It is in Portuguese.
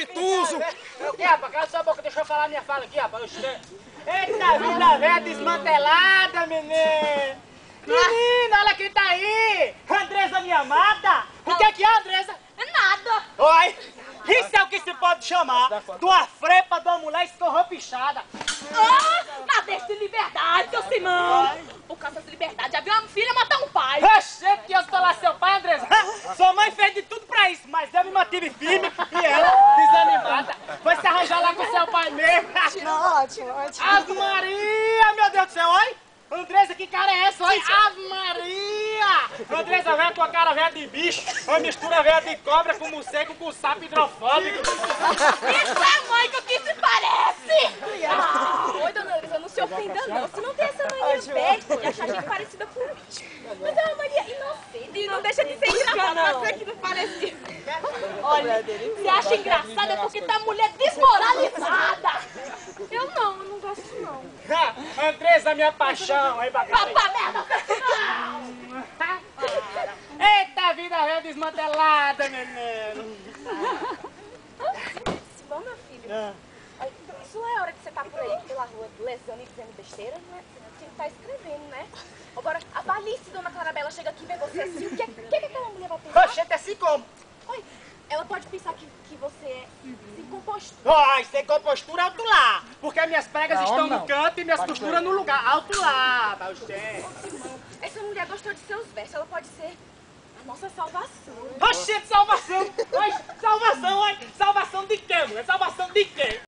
obtuso. Aqui, rapaz, cala sua boca, deixa eu falar minha fala aqui, rapaz. Eita vida velha desmantelada, menino. Menina, olha quem tá aí. Andresa, minha amada. O que é, Andresa? Nada. Oi. Isso é o que se pode chamar de uma frepa de uma mulher escorropichada. Mas deixa liberdade, seu Simão. Por causa dessa liberdade, já viu uma filha matar um pai. Oxê, que eu sou lá seu pai, Andresa. Sua mãe fez de tudo pra isso, mas eu me mantive firme e ela, desanimada, foi se arranjar lá com seu pai mesmo. Ótimo. Ave Maria, meu Deus do céu, oi. Andresa, que cara é essa, oi? Ave Maria! Andresa, velha, tua cara velha de bicho, uma mistura velha de cobra com morcego com sapo hidrofóbico. Isso é a mãe que o que se parece! Oi, dona Andresa, não se ofenda não. Você não tem essa mania velha de achar gente parecida com mim. Mas é uma mania inocente e não deixa de ser engraçada. Você que não parece. Olha, você acha engraçada porque tá mulher desmoralizada. Eu não gosto não. Andresa, minha paixão, hein, bagaceira? Papá merda! Eita vida velha desmantelada, menino. Simão, meu filho, olha, isso não é hora que você tá por aí pela rua lesando e dizendo besteira, né? Você tem que tá escrevendo, né? Agora, avalie se dona Clarabela chega aqui e vê você assim, o que aquela mulher vai pensar? Oxente, assim como? Oi, ela pode pensar que você é sem compostura. Ai, sem compostura, alto lá. Porque minhas pregas estão no canto e minhas costuras no lugar. Alto lá, Balxê. Simão, essa mulher gostou de seus versos, ela pode ser a nossa salvação. Oxente, salvação. Oi, salvação, oi. Salvação de quê, mulher? Salvação de quê?